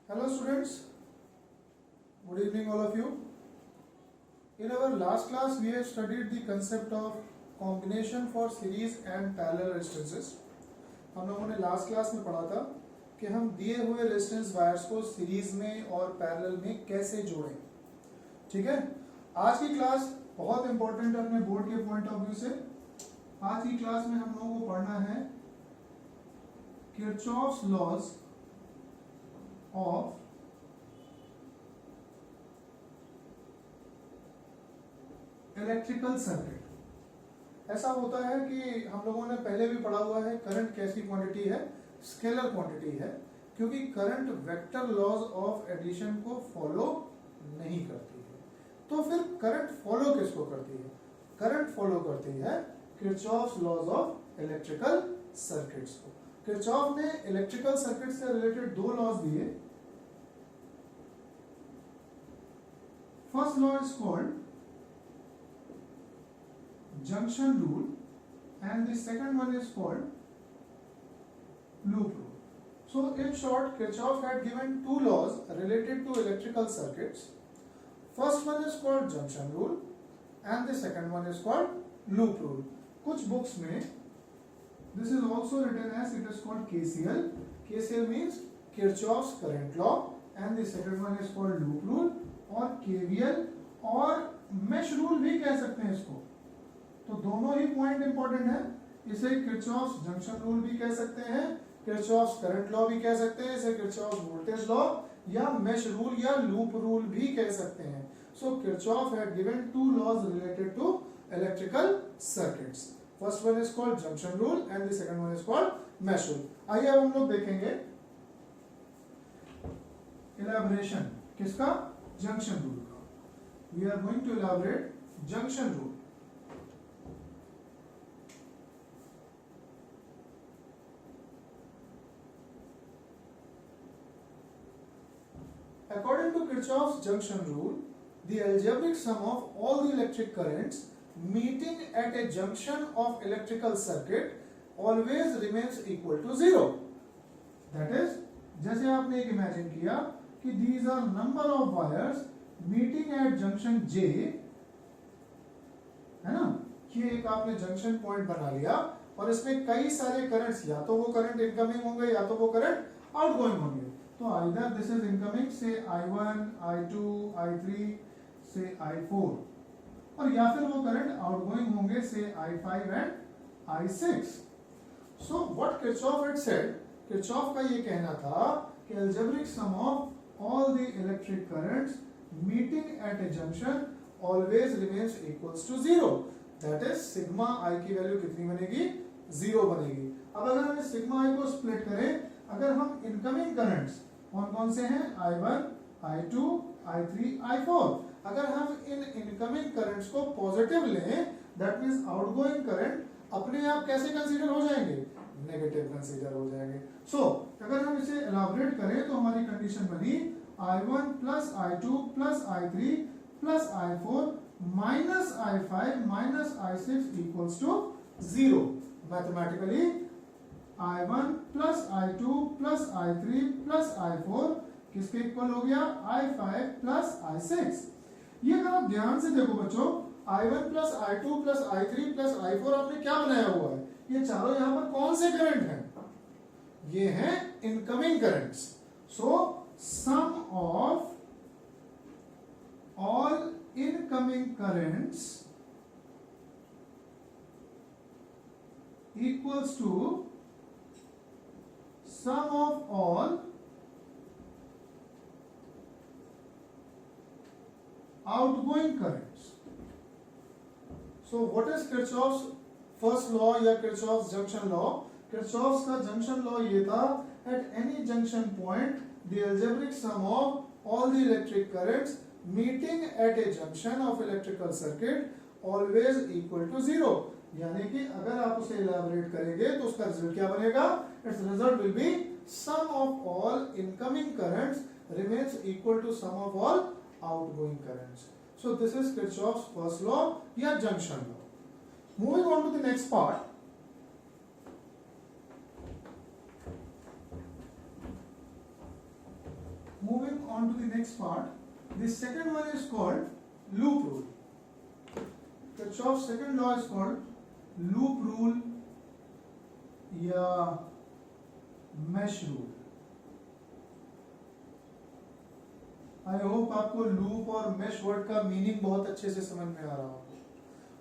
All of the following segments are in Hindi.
Hello students, good evening all of you. In our last class we have studied the concept of combination for series and parallel resistances. हम लोगों ने लास्ट क्लास में पढ़ा था कि हम दिए हुए रेजिस्टेंस वायर्स को सीरीज में और पैरेलल में कैसे जोड़ें. ठीक है, आज की क्लास बहुत इंपॉर्टेंट है अपने बोर्ड के पॉइंट ऑफ व्यू से. आज की क्लास में हम लोगों को पढ़ना है Kirchhoff's laws of electrical circuit. ऐसा होता है कि हम लोगों ने पहले भी पढ़ा हुआ है करंट कैसी क्वांटिटी है, स्केलर क्वांटिटी है, क्योंकि current vector laws of addition को फॉलो नहीं करती है. तो फिर करंट फॉलो किसको करती है? करंट फॉलो करती है Kirchhoff's laws of electrical circuits को. किरचॉफ ने इलेक्ट्रिकल सर्किट से रिलेटेड दो लॉज दिए. First law is called junction rule and the second one is called loop rule. So in short, Kirchhoff had given two laws related to electrical circuits. First one is called junction rule and the second one is called loop rule. कुछ books में this is also written as it is called KCL. KCL means Kirchhoff's current law and the second one is called loop rule और KVL और mesh rule भी कह सकते हैं इसको. तो दोनों ही पॉइंट इंपॉर्टेंट है. इसे किरचॉफ्स जंक्शन रूल भी कह सकते हैं, किरचॉफ्स करंट लॉ भी कह सकते हैं, इसे किरचॉफ्स वोल्टेज लॉ या मेश रूल या लूप रूल भी कह सकते हैं. So Kirchhoff had given two laws related to electrical circuits. First one is called junction rule and the second one is called mesh rule. आइए अब हम लोग देखेंगे इलैबोरेशन किसका? जंक्शन रूल का. We are going to elaborate junction rule. According to Kirchhoff's junction rule, the algebraic sum of all the electric currents meeting at a junction of electrical circuit always remains equal to zero. That is, जैसे आपने एक इमेजिन किया कि these are number of wires meeting at junction J, है ना? ये एक आपने जंक्शन पॉइंट बना लिया और इसमें कई सारे करंट्स, या तो वो करंट इनकमिंग होंगे या तो वो करंट आउटगोइंग होंगे. तो either this is incoming say I1, I2, I3 say I4 और या फिर वो करंट आउटगोइंग होंगे say I5 and I6. So what Kirchhoff had said, Kirchhoff का ये कहना था कि algebraic sum of all the electric currents meeting at a junction always remains equals to zero. That is sigma I की वैल्यू कितनी बनेगी? 0 बनेगी. अब अगर हम इस sigma I को स्प्लिट करें, अगर हम इनकमिंग करंट्स कौन कौन से हैं? I1, I2, I3, I4. अगर हम इन इनकमिंग करंट्स को पॉजिटिव लें, दैट मींस आउटगोइंग करंट अपने आप कैसे कंसीडर हो जाएंगे? नेगेटिव कंसीडर हो जाएंगे. सो अगर हम इसे एलाबोरेट करें तो हमारी कंडीशन बनी I1 plus I2 plus I3 plus I4 minus I5 minus I6 equals to 0. Mathematically I1 plus I2 plus I3 plus I4 किसके इक्वल हो गया? I5 plus I6. ये अगर आप ध्यान से देखो बच्चों, I1 plus I2 plus I3 plus I4 आपने क्या बनाया हुआ है? ये चारों यहां पर कौन से करंट हैं? ये हैं incoming currents. So sum of all incoming currents equals to sum of all outgoing currents. So what is Kirchhoff's first law या Kirchhoff's junction law? Kirchhoff's का junction law ये था, at any junction point the algebraic sum of all the electric currents meeting at a junction of electrical circuit always equal to zero. यानी कि अगर आप उसे इलैबोरेट करेंगे तो उसका रिजल्ट क्या बनेगा? Its result will be sum of all incoming currents remains equal to sum of all outgoing currents. So this is Kirchhoff's first law या junction law. Moving on to the next part. on to the next part. The second one is called loop rule. Kirchhoff's second law is called loop rule या mesh rule. आई होप आपको लूप और मेश वर्ड का मीनिंग बहुत अच्छे से समझ में आ रहा हो।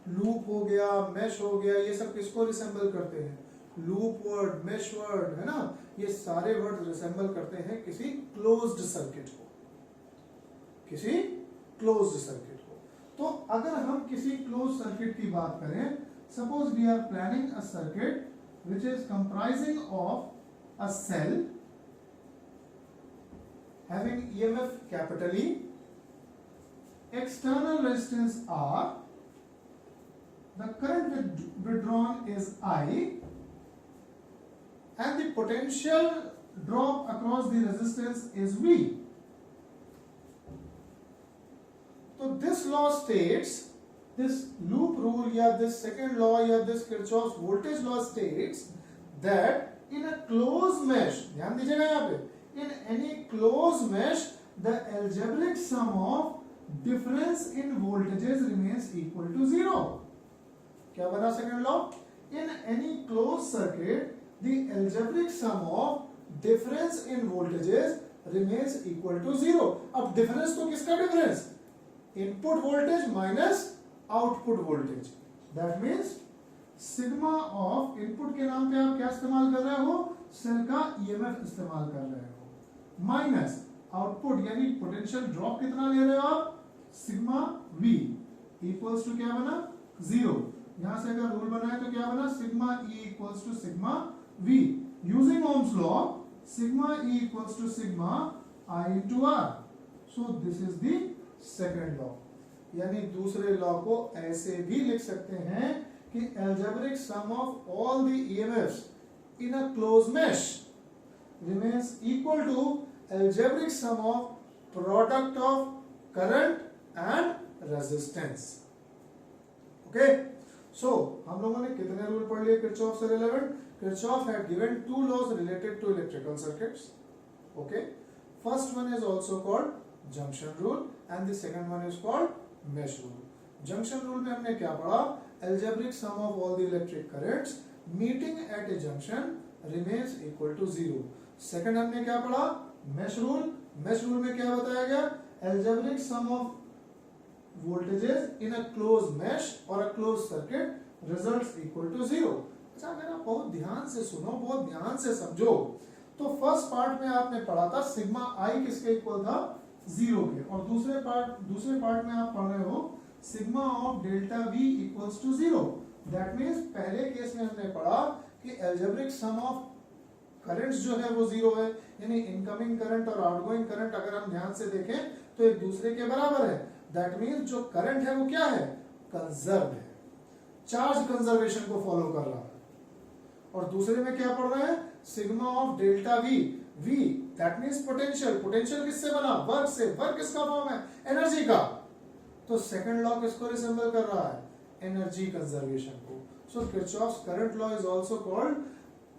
लूप हो गया, मेश हो गया, ये सब किसको रिसेंबल करते हैं? लूप वर्ड, मेश वर्ड, है ना, ये सारे वर्ड रिसेंबल करते हैं किसी क्लोज्ड सर्किट को, किसी क्लोज्ड सर्किट को। तो अगर हम किसी क्लोज्ड सर्किट की बात करें, suppose we are planning a circuit which is comprising of a cell having EMF capital E, external resistance R, the current withdrawn is I, and the potential drop across the resistance is V. So this law states, this loop rule या this second law या this Kirchhoff's voltage law states that in a closed mesh, ध्यान दीजिएगा यहाँ पे, in any closed mesh the algebraic sum of difference in voltages remains equal to 0. क्या बना second law? In any closed circuit the algebraic sum of difference in voltages remains equal to 0. अब difference तो किसका difference? Input voltage minus output voltage, that means sigma of input के नाम पे आप क्या इस्तेमाल कर रहे हो? सेल का ईएमएफ इस्तेमाल कर रहे हो, माइनस आउटपुट यानी पोटेंशियल ड्रॉप कितना ले रहे हो आप? सिग्मा वी इक्वल्स टू क्या बना? 0। यहां से अगर रूल बनाए तो क्या बना? Sigma E equals to sigma V. Using Ohm's law, sigma E equals to sigma I into R. So this is the second law. यानी दूसरे लॉ को ऐसे भी लिख सकते हैं कि algebraic sum of all the EMFs in a closed mesh remains equal to algebraic sum of product of current and resistance. Okay, so हम लोगों ने कितने रूल पढ़ लिए Kirchhoff से relevant? Kirchhoff had given two laws related to electrical circuits. Okay, first one is also called junction rule and the second one is called mesh rule. Junction rule में हमने क्या पढ़ा? Algebraic sum of all the electric currents meeting at a junction remains equal to 0. Second हमने क्या पढ़ा? Mesh rule. Mesh rule में क्या बताया गया? Algebraic sum of voltages in a closed mesh or a closed circuit results equal to 0. अच्छा, अगर आप बहुत ध्यान से सुनो, बहुत ध्यान से समझो, तो फर्स्ट पार्ट में आपने पढ़ा था सिग्मा आई किसके इक्वल था? 0 के, और दूसरे पार्ट में आप पढ़ रहे हो sigma of delta V equals to 0। That means पहले केस में हमने पढ़ा कि एल्जेब्रिक सम ऑफ करंट्स जो है वो 0 है, यानी इनकमिंग करंट और आउटगोइंग करंट अगर हम ध्यान से देखें तो एक दूसरे के बराबर है। दैट मींस जो करंट है वो क्या है? कंजर्व है, चार्ज कंजर्वेशन को फॉलो कर रहा है। और दूसरे में क्या पढ़ रहे हैं? Sigma of delta V. V that means potential. Potential किससे बना? वर्क से। वर्क किसका फॉर्म है? एनर्जी का। तो सेकंड लॉ किसको रिसेंबल कर रहा है? एनर्जी कंजर्वेशन को। So Kirchhoff's current law is also called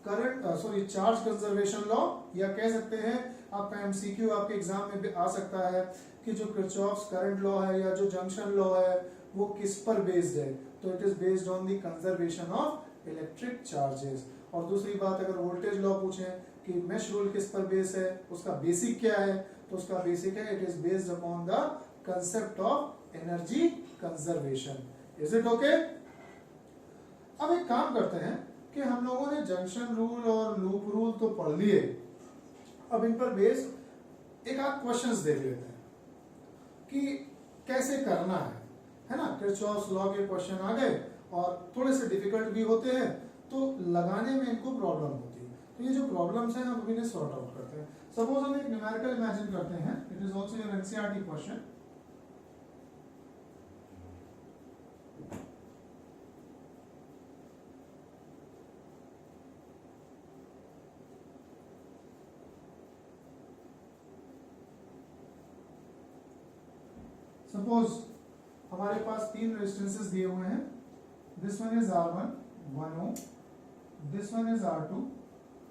charge conservation law, या कह सकते हैं आपका एमसीक्यू आपके एग्जाम में भी आ सकता है कि जो किरचॉफ्स करंट लॉ है या जो जंक्शन लॉ है वो किस पर बेस्ड है? तो it is based on the conservation of electric charges. और दूसरी बात, अगर वोल्टेज लॉ पूछें कि मेश रूल किस पर बेस है, उसका बेसिक क्या है, तो उसका बेसिक है it is based upon the concept of energy conservation. Is it okay? अब एक काम करते हैं कि हम लोगों ने जंक्शन रूल और लूप रूल तो पढ़ लिए, अब इन पर बेस्ड एक आध क्वेश्चंस देख लेते हैं कि कैसे करना है ना। किरचॉफ्स लॉ के क्वेश्चन आ गए और थोड़े से डिफिकल्ट भी होते हैं, तो लगाने में इनको प्रॉब्लम होती है। तो ये जो प्रॉब्लम्स हैं हम इन्हें सॉर्ट आउट करते हैं। सपोज हम एक न्यूमेरिकल इमेजिन करते हैं, it is also an NCERT question. Suppose हमारे पास 3 रेजिस्टेंसेस दिए हुए हैं। This one is R1 1 ohm, this one is R2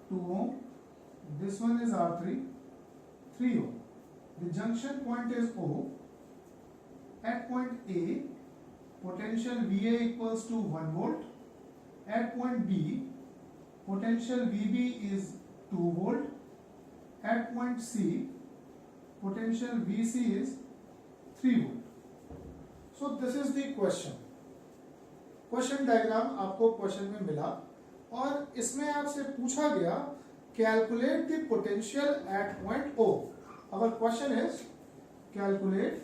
2 ohm, this one is R3 3 ohm। the junction point is O. At point A, potential VA equals to 1 volt. At point B, potential VB is 2 volt. At point C, potential VC is 3 volt. So this is the question. Question diagram आपको क्वेश्चन में मिला और इसमें आपसे पूछा गया calculate the potential at point O. Our question is calculate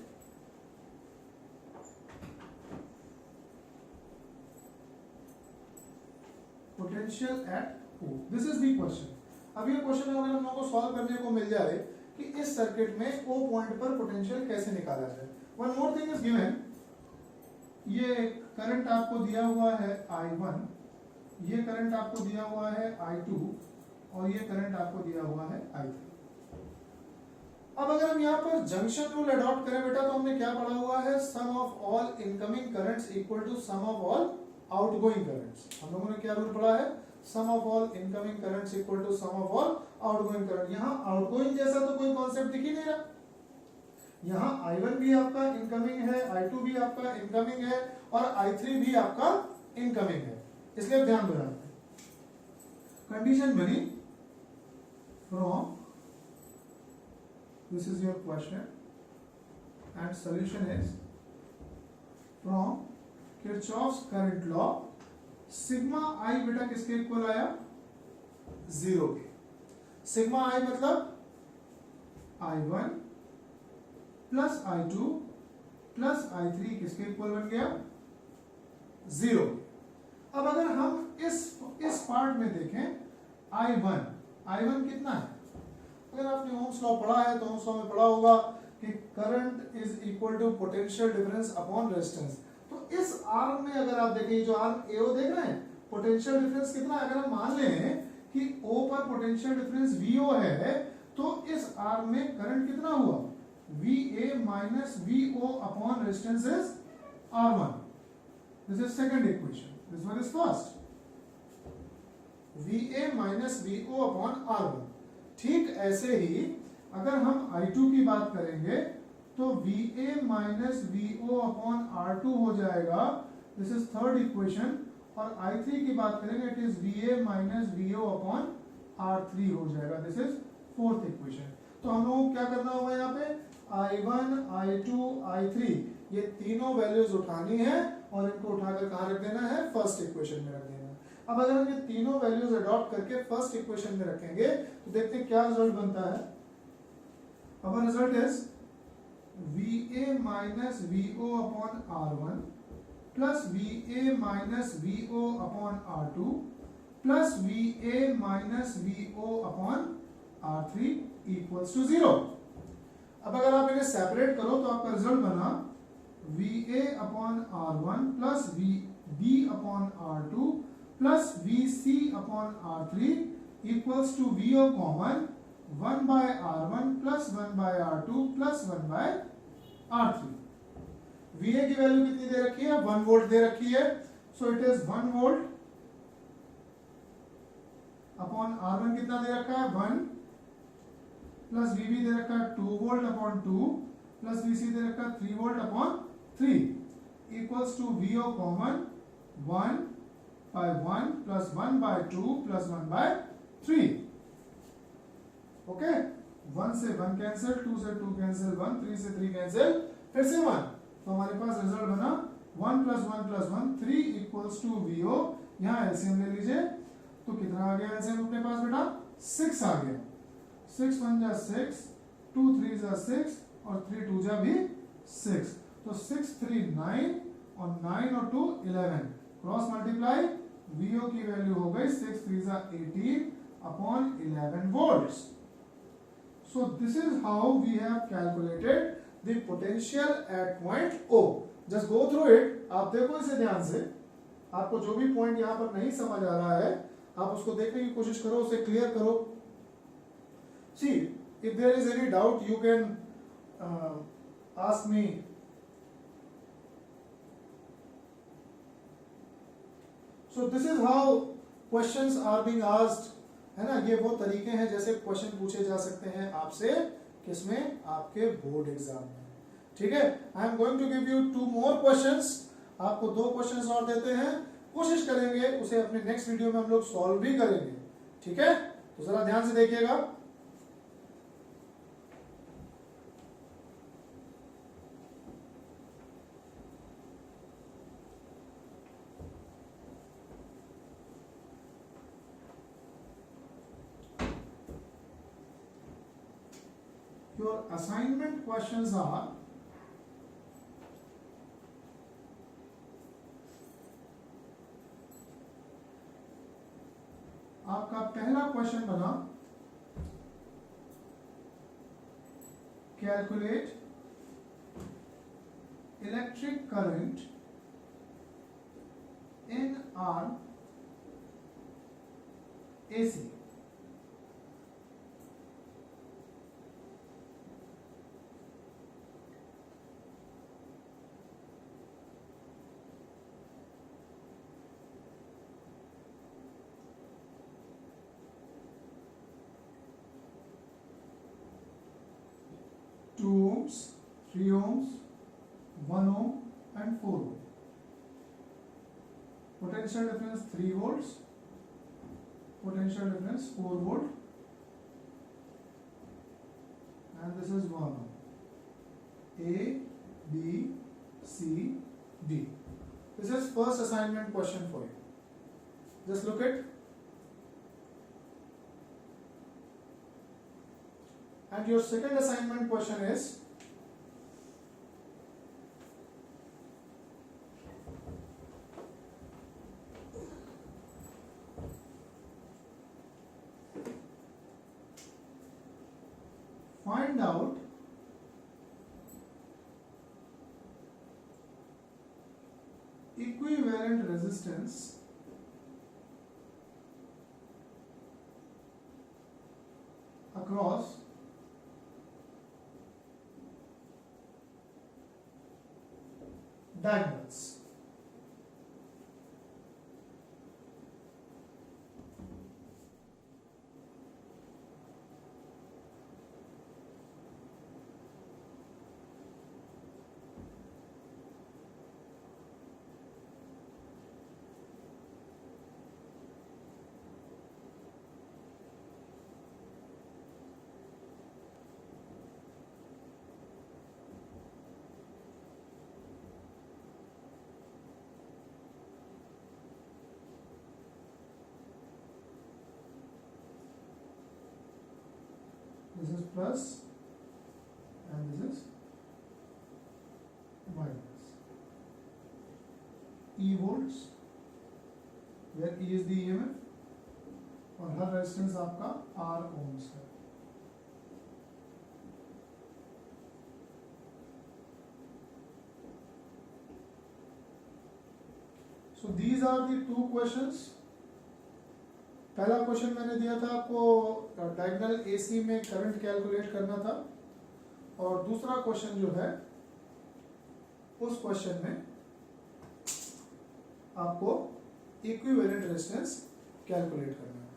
potential at O. This is the question. अब ये क्वेश्चन अगर हम लोगों को सॉल्व करने को मिल जाए कि इस सर्किट में O पॉइंट पर पोटेंशियल कैसे निकाला जाए. One more thing is given. ये करंट आपको दिया हुआ है I1, ये करंट आपको दिया हुआ है I2 और ये करंट आपको दिया हुआ है I3. अब अगर हम यहाँ पर जंक्शन रूल अडॉप्ट करें बेटा तो हमने क्या पढ़ा हुआ है, sum of all incoming currents equal to sum of all outgoing currents. हम लोगों ने क्या रूल पढ़ा है, sum of all incoming currents equal to sum of all outgoing current. यहाँ आउटगोइंग जैसा तो कोई कॉन्सेप्ट दिख ही नहीं रहा. यहाँ I1 भी आपका इनकमिंग है, I2 भी आपका इनकमिंग है और I3 भी आपका इनकमिंग है. इसलिए ध्यान देना. कंडीशन बनी from, this is your question and solution is from Kirchhoff's current law sigma I बेटा किसके इक्वल आया, 0 के. सिग्मा I मतलब I1 plus I2 plus I3 किसके इक्वल बन गया, 0. अब अगर हम इस पार्ट में देखें I1 कितना है. अगर आपने ओम्स लॉ पढ़ा है तो ओम्स लॉ में पढ़ा होगा कि current is equal to potential difference upon resistance. तो इस आर्म में अगर आप देखें, जो आर्म AO देख रहे हैं, पोटेंशियल डिफरेंस कितना है. अगर हम मान लें कि O पर पोटेंशियल डिफरेंस VO है तो इस आर्म में करंट कितना हुआ, VA minus VO upon resistance is R1. This is second equation. This one is first. VA minus VO upon R1. ठीक ऐसे ही अगर हम I2 की बात करेंगे तो VA minus VO upon R2 हो जाएगा. This is third equation. और I3 की बात करेंगे, it is VA minus VO upon R3 हो जाएगा. This is fourth equation. तो हम लोगों को क्या करना होगा, यहाँ पे I1, I2, I3 ये तीनों वैल्यूज उठानी है और इनको उठाकर कहाँ रख देना है, फर्स्ट इक्वेशन में रख देना है. अब अगर हम ये तीनों वैल्यूज अडॉप्ट करके फर्स्ट इक्वेशन में रखेंगे तो देखते हैं क्या रिजल्ट बनता है. Our result is VA minus VO upon R1 plus VA minus VO upon R2 plus VA minus VO upon R3 equals to 0. अब अगर आप इन्हें सेपरेट करो तो आपका रिजल्ट बना VA upon R1 plus VB upon R2 plus VC upon R3 equals to VO common 1 by R1 plus 1 by R2 plus 1 by R3. VA की वैल्यू कितनी दे रखी है, 1 वोल्ट दे रखी है. So it is 1 volt upon R1 कितना दे रखा है, 1 प्लस VB दे रखा है 2 वोल्ट अपॉन 2 प्लस VC दे रखा है 3 volt upon 3 equals to VO common 1 by 1 plus 1 by 2 plus 1 by 3. Okay, 1 से 1 कैंसिल, 2 से 2 कैंसिल, 1, 3 से 3 कैंसिल, फिर से 1. तो हमारे पास रिजल्ट बना 1 plus 1 plus 1 3 equals to VO. यहाँ एलसीएम ले लीजिए तो कितना आ गया एलसीएम अपने पास बेटा, 6 आ गया. 6 1 जा 6, 2 3 जा 6 और 3 2 जा भी 6. तो 6 3 9 और 9 और 2 11. क्रॉस मल्टीप्लाई, VO की वैल्यू हो गई 6 3 जा 18 upon 11 volts. So this is how we have calculated the potential at point O. Just go through it. आप देखो इसे ध्यान से. आपको जो भी पॉइंट यहाँ पर नहीं समझ आ रहा है आप उसको देखने की कोशिश करो, उसे क्लियर करो. See, if there is any doubt, you can ask me. So this is how questions are being asked. है ना, ये वो तरीके हैं जैसे क्वेश्चन पूछे जा सकते हैं आपसे किसमें, आपके बोर्ड एग्जाम में। ठीक है, I am going to give you 2 more questions, आपको 2 क्वेश्चंस और देते हैं, कोशिश करेंगे उसे अपने नेक्स्ट वीडियो में हम लोग सॉल्व भी करेंगे। ठीक है, तो जरा ध्यान से देखिएगा। Your assignment questions are, आपका पहला क्वेश्चन बना calculate electric current in are AC। Two ohms, 3 ohms, 1 ohm and 4 ohm. Potential difference 3 volts, potential difference 4 volt, and this is 1 ohm. A, B, C, D. This is first assignment question for you. Just look at. And your second assignment question is, find out equivalent resistance across diagonals. This is plus and this is minus. E volts, where E is the EMF और हर रेजिस्टेंस आपका R ohms है। So these are the 2 questions. पहला क्वेश्चन मैंने दिया था आपको डायगोनल AC में करंट कैलकुलेट करना था, और दूसरा क्वेश्चन जो है उस क्वेश्चन में आपको इक्विवेलेंट रेजिस्टेंस कैलकुलेट करना है।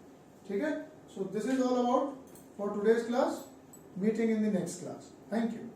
ठीक है, सो this is all about for today's class. Meeting in the next class. Thank you.